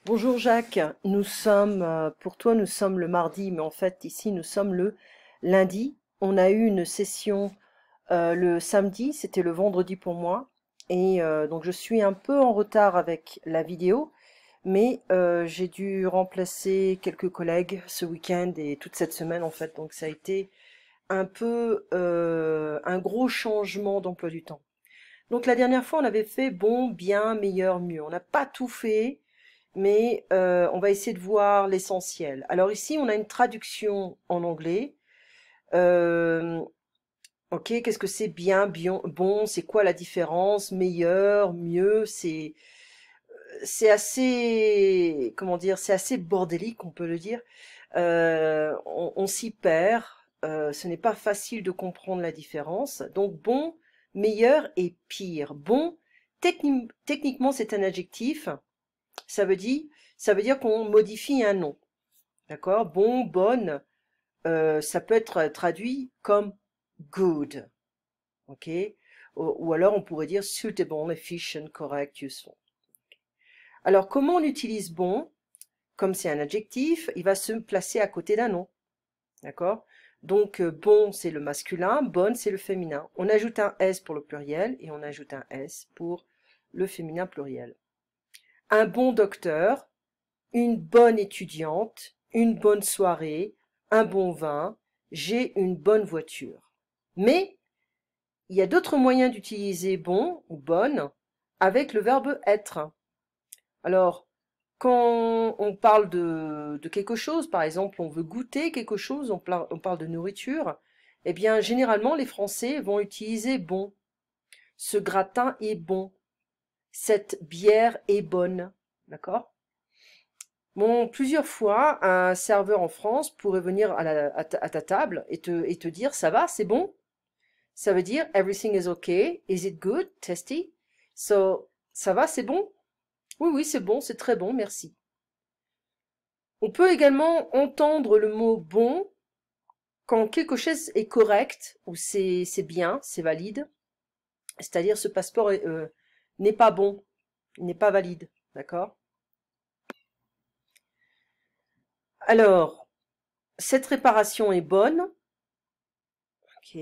Bonjour Jacques, nous sommes, pour toi nous sommes le mardi, mais en fait ici nous sommes le lundi. On a eu une session le samedi, c'était le vendredi pour moi, et donc je suis un peu en retard avec la vidéo, mais j'ai dû remplacer quelques collègues ce week-end et toute cette semaine en fait, donc ça a été un peu un gros changement d'emploi du temps. Donc la dernière fois on avait fait bon, bien, meilleur, mieux. On n'a pas tout fait mais on va essayer de voir l'essentiel. Alors ici, on a une traduction en anglais. Euh, ok, qu'est-ce que c'est bien, bien, bon, c'est quoi la différence, meilleur, mieux, c'est assez, comment dire, c'est assez bordélique, on peut le dire. On s'y perd. Ce n'est pas facile de comprendre la différence. Donc bon, meilleur et pire. Bon, techniquement, c'est un adjectif. Ça veut dire, ça veut dire qu'on modifie un nom. D'accord? Bon, bonne, ça peut être traduit comme good. OK? Ou alors on pourrait dire suitable, efficient, correct, useful. Alors comment on utilise bon? Comme c'est un adjectif, il va se placer à côté d'un nom. D'accord? Donc bon, c'est le masculin, bonne, c'est le féminin. On ajoute un S pour le pluriel et on ajoute un S pour le féminin pluriel. Un bon docteur, une bonne étudiante, une bonne soirée, un bon vin, j'ai une bonne voiture. Mais il y a d'autres moyens d'utiliser bon ou bonne avec le verbe être. Alors, quand on parle de quelque chose, par exemple, on veut goûter quelque chose, on parle de nourriture, eh bien, généralement, les Français vont utiliser bon. Ce gratin est bon. Cette bière est bonne. D'accord? Bon, plusieurs fois, un serveur en France pourrait venir à ta table et te dire, ça va, c'est bon? Ça veut dire, everything is okay, is it good, tasty? So, ça va, c'est bon? Oui, oui, c'est bon, c'est très bon, merci. On peut également entendre le mot bon quand quelque chose est correct ou c'est bien, c'est valide. C'est-à-dire, ce passeport n'est pas bon, n'est pas valide, d'accord? Alors, cette réparation est bonne, ok?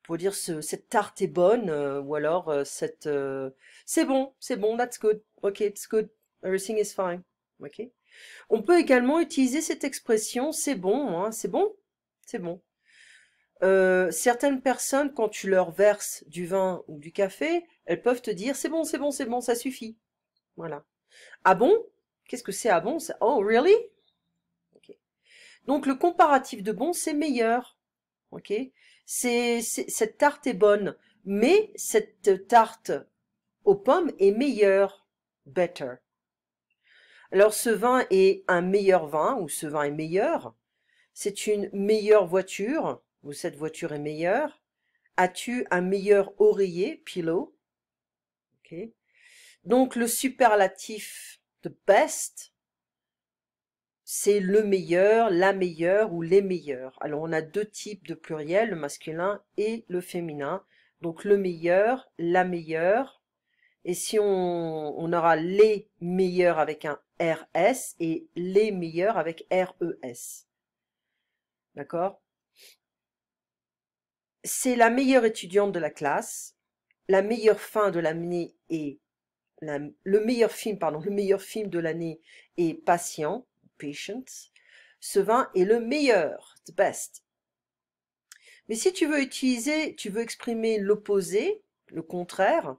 Pour dire cette tarte est bonne, ou alors c'est bon, that's good, ok, it's good, everything is fine, ok. On peut également utiliser cette expression c'est bon, hein, c'est bon, c'est bon. Certaines personnes, quand tu leur verses du vin ou du café, elles peuvent te dire c'est bon, c'est bon, c'est bon, ça suffit. Voilà. Ah bon? Qu'est-ce que c'est ah bon? Oh, really? Ok. Donc le comparatif de bon, c'est meilleur. Ok, cette tarte est bonne, mais cette tarte aux pommes est meilleure, better. Alors ce vin est un meilleur vin, ou ce vin est meilleur. C'est une meilleure voiture, ou cette voiture est meilleure. As-tu un meilleur oreiller, pillow? Ok. Donc le superlatif the best, c'est le meilleur, la meilleure ou les meilleurs. Alors on a deux types de pluriel, le masculin et le féminin. Donc le meilleur, la meilleure. Et si on aura les meilleurs avec un RS et les meilleurs avec RES. D'accord? C'est la meilleure étudiante de la classe. La meilleure fin de l'année est le meilleur film, pardon, le meilleur film de l'année est Patient, Patience. Ce vin est le meilleur, the best. Mais si tu veux utiliser, tu veux exprimer l'opposé, le contraire,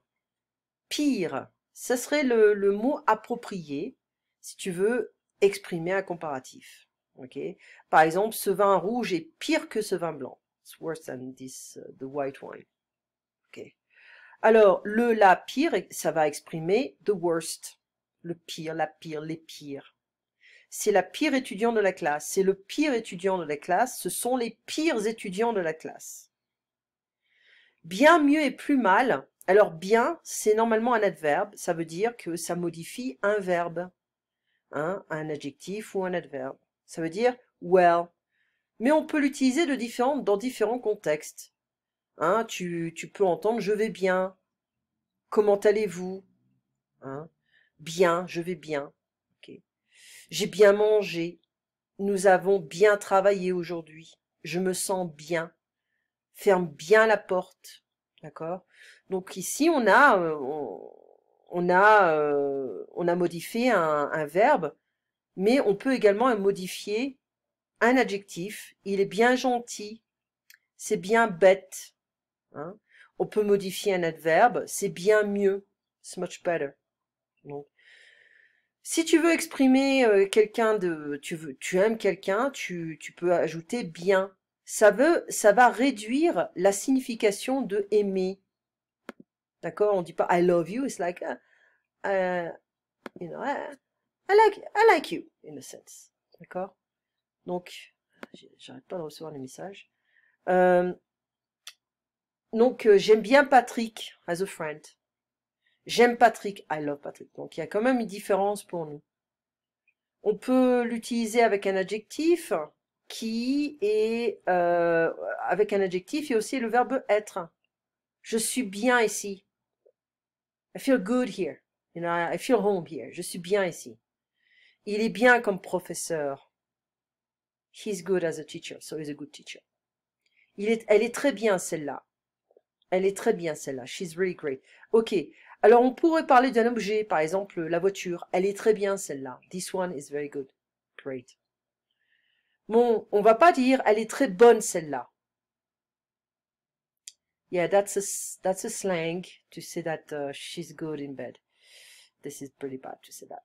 pire, ce serait le mot approprié si tu veux exprimer un comparatif. Okay? Par exemple, ce vin rouge est pire que ce vin blanc. It's worse than the white wine. Okay. Alors, la pire, ça va exprimer the worst. Le pire, la pire, les pires. C'est la pire étudiante de la classe. C'est le pire étudiant de la classe. Ce sont les pires étudiants de la classe. Bien, mieux et plus mal. Alors bien, c'est normalement un adverbe. Ça veut dire que ça modifie un verbe. Hein, un adjectif ou un adverbe. Ça veut dire well. Mais on peut l'utiliser dans différents contextes. Hein, tu peux entendre je vais bien. Comment allez-vous? Hein? Bien, je vais bien. Ok. J'ai bien mangé. Nous avons bien travaillé aujourd'hui. Je me sens bien. Ferme bien la porte. D'accord? Donc ici, on a modifié un verbe, mais on peut également modifier un adjectif. Il est bien gentil. C'est bien bête. Hein. On peut modifier un adverbe. C'est bien mieux. It's much better. Donc, si tu veux exprimer tu aimes quelqu'un, tu peux ajouter bien. Ça va réduire la signification de aimer. D'accord? On dit pas I love you, it's like, uh, you know, I like you, in a sense. D'accord? Donc, j'arrête pas de recevoir les messages. Euh, j'aime bien Patrick as a friend. J'aime Patrick, I love Patrick. Donc, il y a quand même une différence pour nous. On peut l'utiliser avec un adjectif qui est avec un adjectif, il y a aussi le verbe être. Je suis bien ici. I feel good here. You know, I feel home here. Je suis bien ici. Il est bien comme professeur. He's good as a teacher, so he's a good teacher. Elle est très bien celle-là. Elle est très bien celle-là. She's really great. Ok. Alors on pourrait parler d'un objet, par exemple la voiture. Elle est très bien celle-là. This one is very good. Great. Bon, on va pas dire elle est très bonne celle-là. Yeah, that's a slang to say that she's good in bed. This is pretty bad to say that.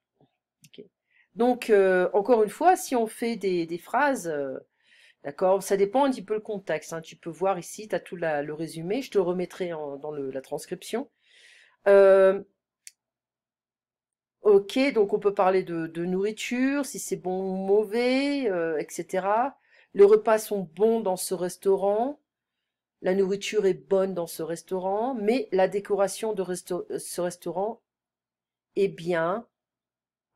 Okay. Donc, encore une fois, si on fait des phrases, d'accord, ça dépend un petit peu le contexte. Hein. Tu peux voir ici, tu as tout le résumé. Je te le remettrai dans la transcription. Ok, donc on peut parler de nourriture, si c'est bon ou mauvais, etc. Les repas sont bons dans ce restaurant. La nourriture est bonne dans ce restaurant, mais la décoration de ce restaurant est bien.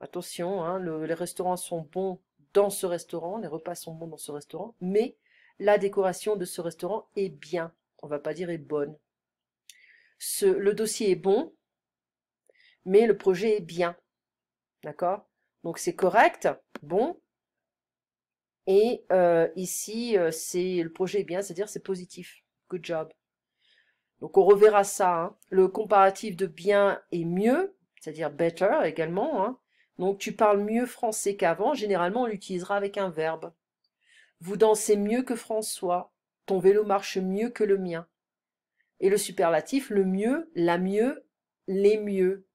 Attention, hein, les restaurants sont bons dans ce restaurant, les repas sont bons dans ce restaurant, mais la décoration de ce restaurant est bien. On va pas dire est bonne. Le dossier est bon, mais le projet est bien. D'accord? Donc c'est correct, bon. Et ici, le projet est bien, c'est-à-dire c'est positif. Good job. Donc on reverra ça. Hein. Le comparatif de bien et mieux, c'est-à-dire better également. Hein. Donc tu parles mieux français qu'avant. Généralement, on l'utilisera avec un verbe. Vous dansez mieux que François. Ton vélo marche mieux que le mien. Et le superlatif, le mieux, la mieux, les mieux.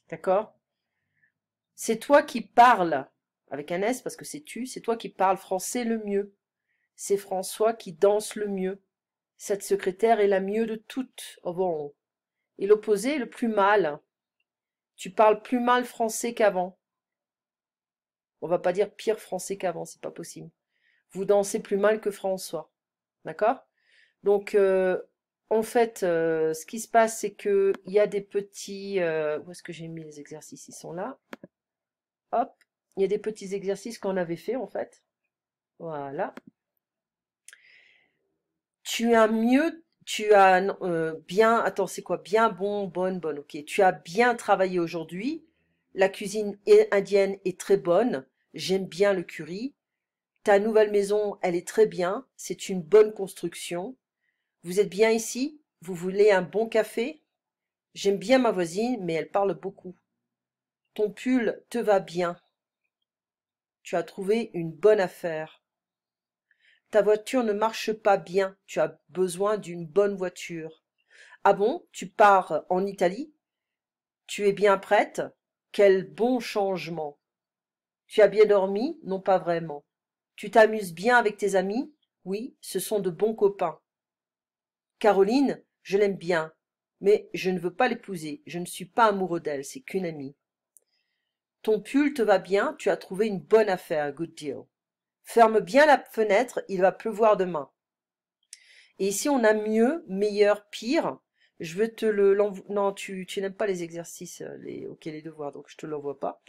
D'accord? C'est toi qui parles, avec un S parce que c'est tu, c'est toi qui parles français le mieux. C'est François qui danse le mieux. Cette secrétaire est la mieux de toutes. Oh bon. Et l'opposé, le plus mal. Tu parles plus mal français qu'avant. On va pas dire pire français qu'avant, c'est pas possible. Vous dansez plus mal que François. D'accord? Donc, en fait, ce qui se passe, c'est que il y a des petits... où est-ce que j'ai mis les exercices? Ils sont là. Hop. Il y a des petits exercices qu'on avait fait, en fait. Voilà. Tu as mieux... Tu as bien... Attends, c'est quoi? Bien, bon, bonne, bonne. Ok. Tu as bien travaillé aujourd'hui. La cuisine indienne est très bonne. J'aime bien le curry. Ta nouvelle maison, elle est très bien. C'est une bonne construction. Vous êtes bien ici? Vous voulez un bon café? J'aime bien ma voisine, mais elle parle beaucoup. Ton pull te va bien. Tu as trouvé une bonne affaire. Ta voiture ne marche pas bien. Tu as besoin d'une bonne voiture. Ah bon? Tu pars en Italie? Tu es bien prête? Quel bon changement. Tu as bien dormi? Non, pas vraiment. Tu t'amuses bien avec tes amis? Oui, ce sont de bons copains. Caroline, je l'aime bien, mais je ne veux pas l'épouser. Je ne suis pas amoureux d'elle, c'est qu'une amie. Ton pull te va bien, tu as trouvé une bonne affaire, good deal. Ferme bien la fenêtre, il va pleuvoir demain. Et ici, on a mieux, meilleur, pire. Je veux te non, tu n'aimes pas les exercices, les devoirs, donc je te l'envoie pas.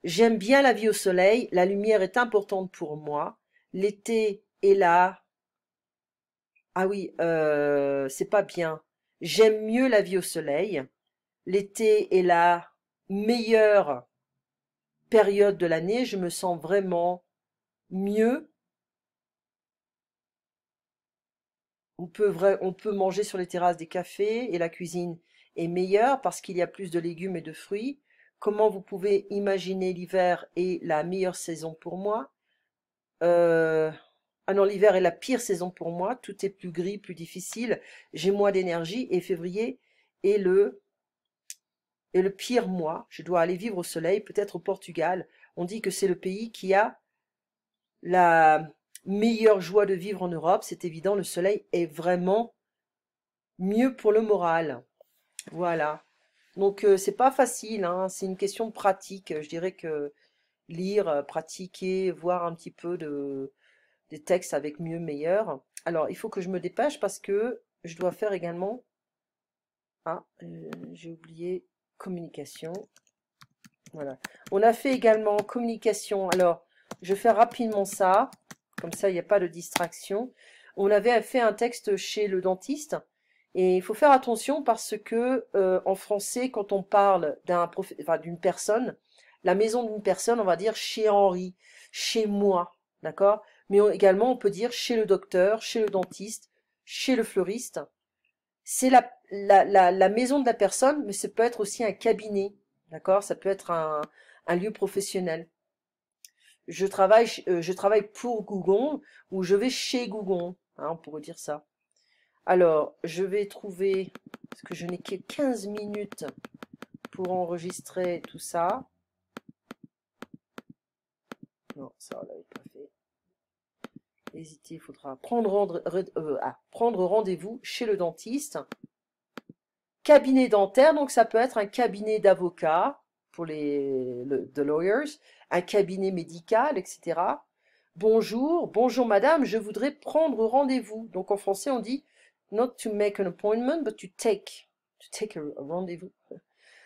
J'aime bien la vie au soleil, la lumière est importante pour moi. L'été est là. Ah oui, c'est pas bien. J'aime mieux la vie au soleil. L'été est là. meilleure période de l'année, je me sens vraiment mieux. On peut manger sur les terrasses des cafés et la cuisine est meilleure parce qu'il y a plus de légumes et de fruits. Comment vous pouvez imaginer l'hiver est la meilleure saison pour moi? Euh, ah non, l'hiver est la pire saison pour moi. Tout est plus gris, plus difficile. J'ai moins d'énergie et février est le pire mois. Je dois aller vivre au soleil, peut-être au Portugal. On dit que c'est le pays qui a la meilleure joie de vivre en Europe. C'est évident, le soleil est vraiment mieux pour le moral. Voilà. Donc c'est pas facile, hein. C'est une question de pratique. Je dirais que lire, pratiquer, voir un petit peu des textes avec mieux, meilleur. Alors, il faut que je me dépêche parce que je dois faire également... Ah, j'ai oublié communication. Voilà. On a fait également communication. Alors, je fais rapidement ça. Comme ça, il n'y a pas de distraction. On avait fait un texte chez le dentiste. Et il faut faire attention parce que en français, quand on parle d'une personne, la maison d'une personne, on va dire chez Henri, chez moi, d'accord? Mais également, on peut dire chez le docteur, chez le dentiste, chez le fleuriste. C'est la maison de la personne, mais ça peut être aussi un cabinet, d'accord? Ça peut être un lieu professionnel. Je travaille pour Gougon ou je vais chez Gougon, hein, on pourrait dire ça. Alors, je vais trouver, parce que je n'ai que 15 minutes pour enregistrer tout ça. Non, ça, on l'avait pas fait. Hésitez, il faudra prendre rendez-vous chez le dentiste. Cabinet dentaire, donc ça peut être un cabinet d'avocat pour the lawyers, un cabinet médical, etc. Bonjour, bonjour madame, je voudrais prendre rendez-vous. Donc en français on dit not to make an appointment, but to take a rendez-vous.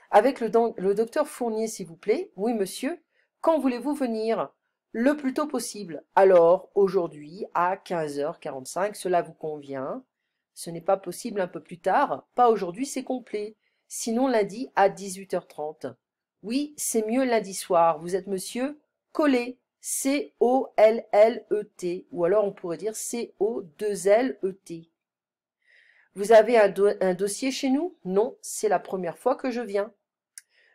Avec le docteur Fournier, s'il vous plaît. Oui, monsieur. Quand voulez-vous venir? Le plus tôt possible. Alors, aujourd'hui, à 15h45, cela vous convient? Ce n'est pas possible un peu plus tard? Pas aujourd'hui, c'est complet. Sinon, lundi à 18h30. Oui, c'est mieux lundi soir. Vous êtes monsieur Collet. C-O-L-L-E-T. Ou alors, on pourrait dire C-O-2-L-E-T. Vous avez un dossier chez nous? Non, c'est la première fois que je viens.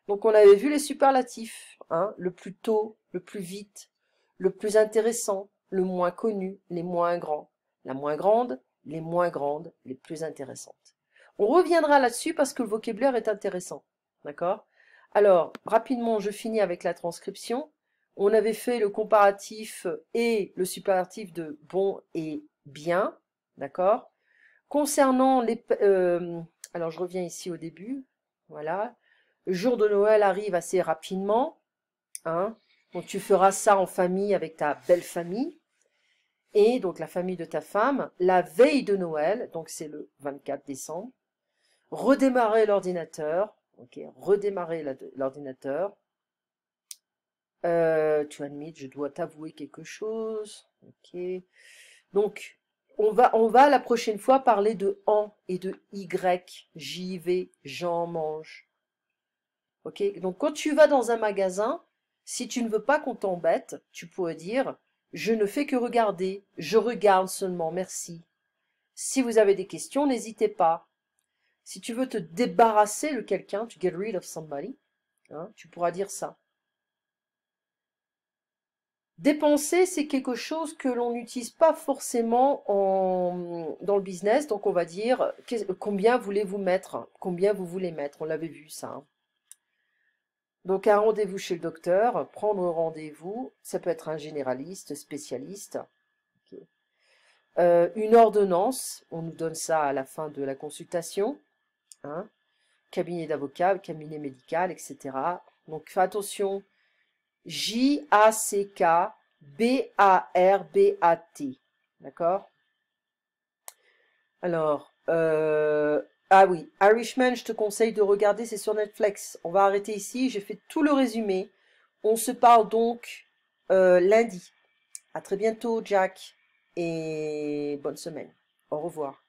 Donc on avait vu les superlatifs, hein, le plus tôt, le plus vite, le plus intéressant, le moins connu, les moins grands, la moins grande, les moins grandes, les plus intéressantes. On reviendra là-dessus parce que le vocabulaire est intéressant, d'accord? Alors, rapidement, je finis avec la transcription. On avait fait le comparatif et le superlatif de bon et bien, d'accord? Concernant alors je reviens ici au début, voilà. Le jour de Noël arrive assez rapidement, hein. Donc tu feras ça en famille avec ta belle famille et donc la famille de ta femme. La veille de Noël, donc c'est le 24 décembre. Redémarrer l'ordinateur, ok. Redémarrer l'ordinateur. Tu admets, je dois t'avouer quelque chose, ok. Donc on va la prochaine fois parler de en et de y, j'y vais, j'en mange. Ok, donc quand tu vas dans un magasin, si tu ne veux pas qu'on t'embête, tu pourrais dire je ne fais que regarder, je regarde seulement, merci. Si vous avez des questions, n'hésitez pas. Si tu veux te débarrasser de quelqu'un, to get rid of somebody, hein, tu pourras dire ça. Dépenser, c'est quelque chose que l'on n'utilise pas forcément dans le business, donc on va dire combien voulez-vous mettre, combien vous voulez mettre, on l'avait vu ça, hein. Donc un rendez-vous chez le docteur, prendre rendez-vous, ça peut être un généraliste, spécialiste. Okay. Une ordonnance, on nous donne ça à la fin de la consultation, hein. Cabinet d'avocat, cabinet médical, etc. Donc fais attention, J-A-C-K-B-A-R-B-A-T, d'accord? Alors, ah oui, Irishman, je te conseille de regarder, c'est sur Netflix. On va arrêter ici, j'ai fait tout le résumé. On se parle donc lundi. À très bientôt, Jack, et bonne semaine. Au revoir.